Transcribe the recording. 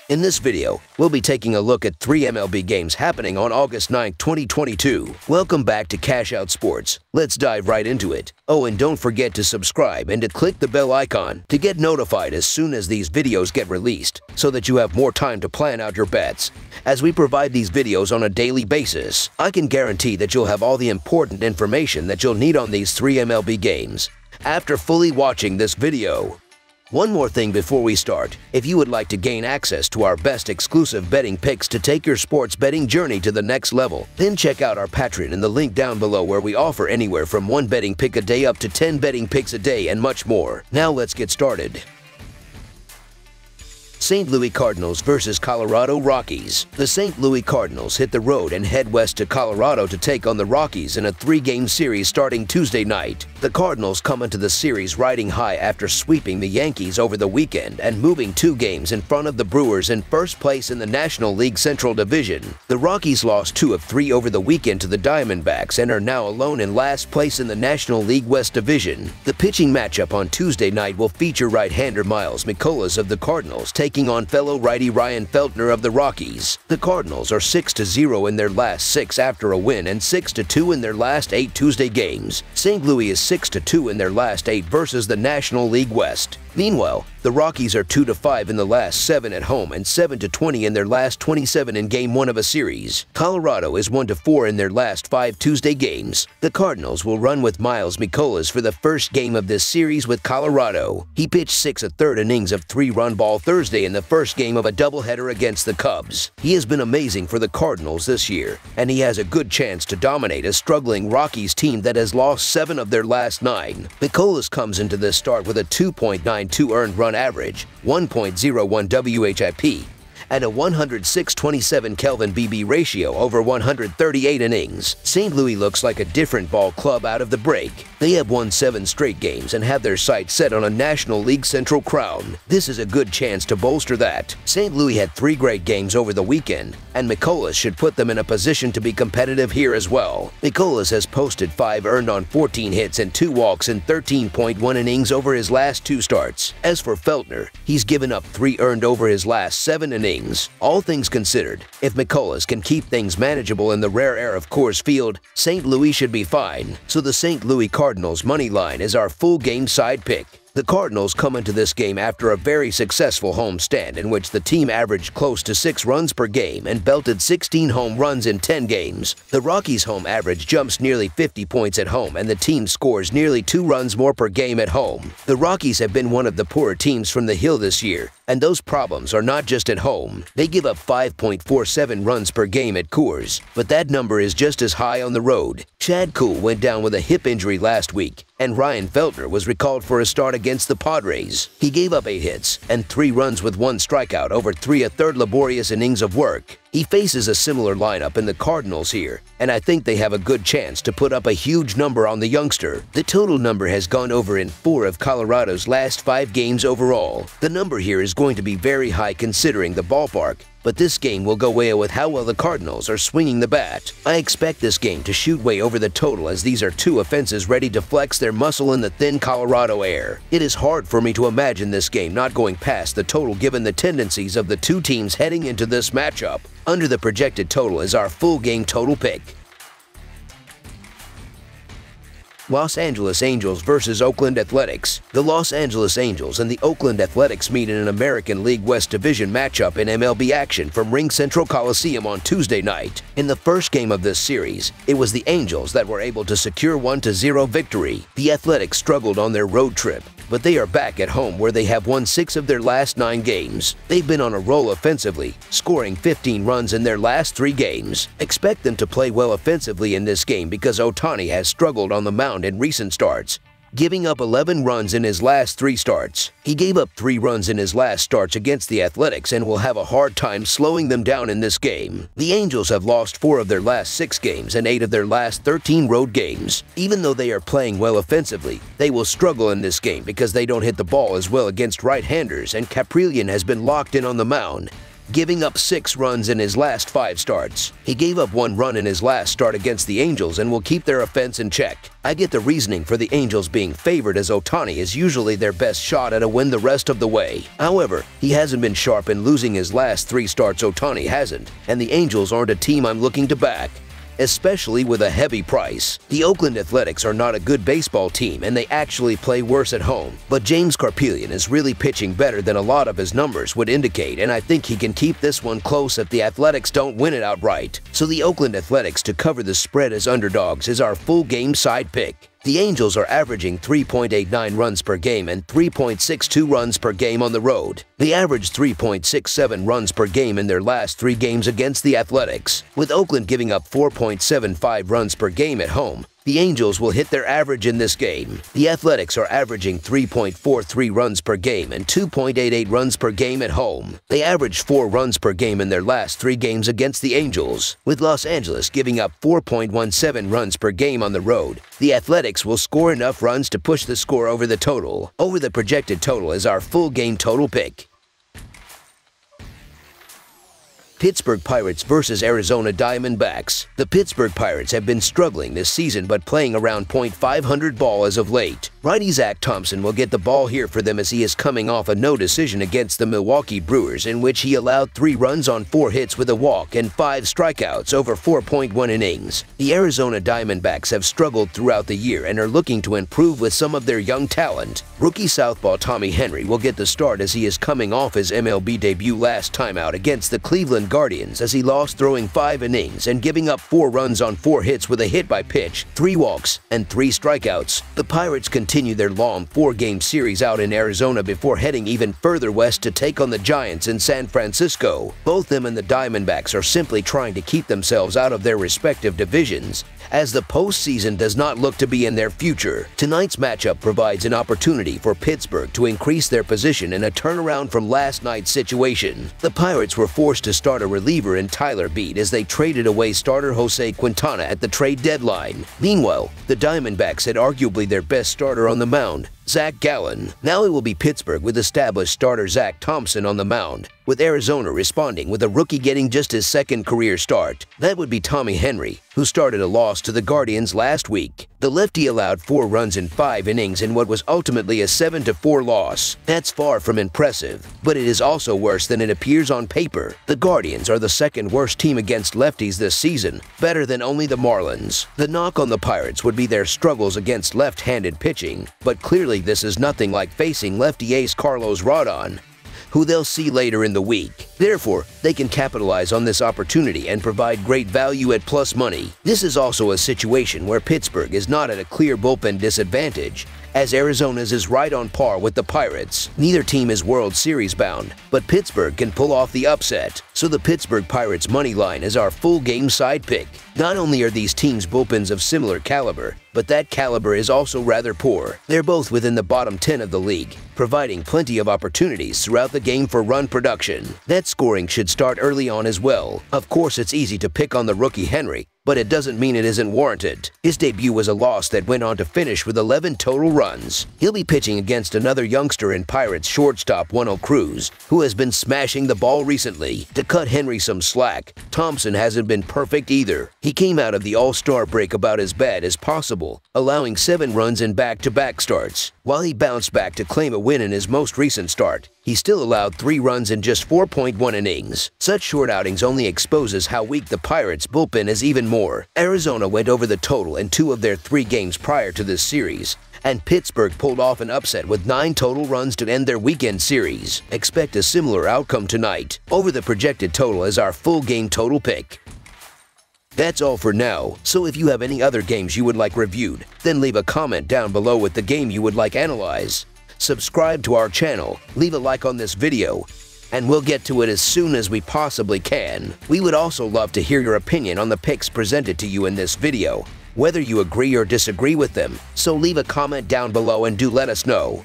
In this video, we'll be taking a look at 3 MLB games happening on August 9, 2022. Welcome back to Cash Out Sports. Let's dive right into it. Oh, and don't forget to subscribe and to click the bell icon to get notified as soon as these videos get released, so that you have more time to plan out your bets. As we provide these videos on a daily basis, I can guarantee that you'll have all the important information that you'll need on these 3 MLB games after fully watching this video. One more thing before we start. If you would like to gain access to our best exclusive betting picks to take your sports betting journey to the next level, then check out our Patreon in the link down below, where we offer anywhere from 1 betting pick a day up to 10 betting picks a day and much more. Now let's get started. St. Louis Cardinals versus Colorado Rockies. The St. Louis Cardinals hit the road and head west to Colorado to take on the Rockies in a 3-game series starting Tuesday night. The Cardinals come into the series riding high after sweeping the Yankees over the weekend and moving 2 games in front of the Brewers in first place in the National League Central Division. The Rockies lost 2 of 3 over the weekend to the Diamondbacks and are now alone in last place in the National League West Division. The pitching matchup on Tuesday night will feature right-hander Miles Mikolas of the Cardinals taking on fellow righty Ryan Feltner of the Rockies. The Cardinals are 6-0 in their last 6 after a win and 6-2 in their last 8 Tuesday games. St. Louis is 6-2 in their last 8 versus the National League West. Meanwhile, the Rockies are 2-5 in the last 7 at home and 7-20 in their last 27 in Game 1 of a series. Colorado is 1-4 in their last 5 Tuesday games. The Cardinals will run with Miles Mikolas for the first game of this series with Colorado. He pitched 6 1/3 innings of 3-run ball Thursday in the first game of a doubleheader against the Cubs. He has been amazing for the Cardinals this year, and he has a good chance to dominate a struggling Rockies team that has lost 7 of their last 9. Mikolas comes into this start with a 2.92 earned run average, 1.01 WHIP, and a 106-27 Kelvin BB ratio over 138 innings. St. Louis looks like a different ball club out of the break. They have won 7 straight games and have their sights set on a National League Central crown. This is a good chance to bolster that. St. Louis had 3 great games over the weekend, and Mikolas should put them in a position to be competitive here as well. Mikolas has posted 5 earned on 14 hits and 2 walks in 13.1 innings over his last 2 starts. As for Feltner, he's given up 3 earned over his last 7 innings. All things considered, if Mikolas can keep things manageable in the rare air of Coors Field, St. Louis should be fine. So the St. Louis Cardinals money line is our full game side pick. The Cardinals come into this game after a very successful homestand in which the team averaged close to 6 runs per game and belted 16 home runs in 10 games. The Rockies' home average jumps nearly 50 points at home, and the team scores nearly 2 runs more per game at home. The Rockies have been one of the poorer teams from the Hill this year, and those problems are not just at home. They give up 5.47 runs per game at Coors, but that number is just as high on the road. Chad Kuhl went down with a hip injury last week, and Ryan Feltner was recalled for a start against the Padres. He gave up 8 hits and 3 runs with 1 strikeout over 3 1/3 laborious innings of work. He faces a similar lineup in the Cardinals here, and I think they have a good chance to put up a huge number on the youngster. The total number has gone over in 4 of Colorado's last 5 games overall. The number here is going to be very high considering the ballpark, but this game will go way with how well the Cardinals are swinging the bat. I expect this game to shoot way over the total, as these are 2 offenses ready to flex their muscle in the thin Colorado air. It is hard for me to imagine this game not going past the total given the tendencies of the 2 teams heading into this matchup. Under the projected total is our full game total pick. Los Angeles Angels versus Oakland Athletics. The Los Angeles Angels and the Oakland Athletics meet in an American League West Division matchup in MLB action from Ring Central Coliseum on Tuesday night. In the first game of this series, it was the Angels that were able to secure 1-0 victory. The Athletics struggled on their road trip, but they are back at home where they have won 6 of their last 9 games. They've been on a roll offensively, scoring 15 runs in their last 3 games. Expect them to play well offensively in this game because Ohtani has struggled on the mound in recent starts, giving up 11 runs in his last 3 starts. He gave up 3 runs in his last starts against the Athletics and will have a hard time slowing them down in this game. The Angels have lost 4 of their last 6 games and 8 of their last 13 road games. Even though they are playing well offensively, they will struggle in this game because they don't hit the ball as well against right-handers, and Caprillion has been locked in on the mound. giving up 6 runs in his last 5 starts. He gave up 1 run in his last start against the Angels and will keep their offense in check. I get the reasoning for the Angels being favored, as Ohtani is usually their best shot at a win the rest of the way. However, he hasn't been sharp in losing his last 3 starts. Ohtani hasn't, and the Angels aren't a team I'm looking to back, especially with a heavy price. The Oakland Athletics are not a good baseball team, and they actually play worse at home. But James Carpelian is really pitching better than a lot of his numbers would indicate, and I think he can keep this one close if the Athletics don't win it outright. So the Oakland Athletics to cover the spread as underdogs is our full game side pick. The Angels are averaging 3.89 runs per game and 3.62 runs per game on the road. They averaged 3.67 runs per game in their last 3 games against the Athletics, with Oakland giving up 4.75 runs per game at home. The Angels will hit their average in this game. The Athletics are averaging 3.43 runs per game and 2.88 runs per game at home. They averaged 4 runs per game in their last 3 games against the Angels, with Los Angeles giving up 4.17 runs per game on the road. The Athletics will score enough runs to push the score over the total. Over the projected total is our full game total pick. Pittsburgh Pirates versus Arizona Diamondbacks. The Pittsburgh Pirates have been struggling this season but playing around .500 ball as of late. Righty Zach Thompson will get the ball here for them as he is coming off a no decision against the Milwaukee Brewers, in which he allowed 3 runs on 4 hits with a walk and 5 strikeouts over 4.1 innings. The Arizona Diamondbacks have struggled throughout the year and are looking to improve with some of their young talent. Rookie southpaw Tommy Henry will get the start as he is coming off his MLB debut last time out against the Cleveland Guardians, as he lost throwing 5 innings and giving up 4 runs on 4 hits with a hit by pitch, 3 walks, and 3 strikeouts. The Pirates continue their long 4-game series out in Arizona before heading even further west to take on the Giants in San Francisco. Both them and the Diamondbacks are simply trying to keep themselves out of their respective divisions, as the postseason does not look to be in their future. Tonight's matchup provides an opportunity for Pittsburgh to increase their position in a turnaround from last night's situation. The Pirates were forced to start a reliever in Tyler Beede as they traded away starter Jose Quintana at the trade deadline. Meanwhile, the Diamondbacks had arguably their best starter on the mound, Zach Gallen. Now it will be Pittsburgh with established starter Zach Thompson on the mound, with Arizona responding with a rookie getting just his 2nd career start. That would be Tommy Henry, who started a loss to the Guardians last week. The lefty allowed 4 runs in 5 innings in what was ultimately a 7-4 loss. That's far from impressive, but it is also worse than it appears on paper. The Guardians are the 2nd worst team against lefties this season, better than only the Marlins. The knock on the Pirates would be their struggles against left-handed pitching, but clearly this is nothing like facing lefty ace Carlos Rodon, who they'll see later in the week. Therefore, they can capitalize on this opportunity and provide great value at plus money. This is also a situation where Pittsburgh is not at a clear bullpen disadvantage, as Arizona's is right on par with the Pirates. Neither team is World Series bound, but Pittsburgh can pull off the upset. So the Pittsburgh Pirates money line is our full game side pick. Not only are these teams' bullpens of similar caliber, but that caliber is also rather poor. They're both within the bottom 10 of the league, providing plenty of opportunities throughout the game for run production. That scoring should start early on as well. Of course, it's easy to pick on the rookie Henry, but it doesn't mean it isn't warranted. His debut was a loss that went on to finish with 11 total runs. He'll be pitching against another youngster in Pirates shortstop Wendell Cruz, who has been smashing the ball recently. To cut Henry some slack, Thompson hasn't been perfect either. He came out of the All-Star break about as bad as possible, allowing 7 runs in back-to-back starts. While he bounced back to claim a win in his most recent start, he still allowed 3 runs in just 4.1 innings. Such short outings only exposes how weak the Pirates' bullpen is even more. Arizona went over the total in 2 of their 3 games prior to this series, and Pittsburgh pulled off an upset with 9 total runs to end their weekend series. Expect a similar outcome tonight. Over the projected total is our full game total pick. That's all for now, so if you have any other games you would like reviewed, then leave a comment down below with the game you would like analyzed. Subscribe to our channel, leave a like on this video, and we'll get to it as soon as we possibly can. We would also love to hear your opinion on the picks presented to you in this video, whether you agree or disagree with them, so leave a comment down below and do let us know.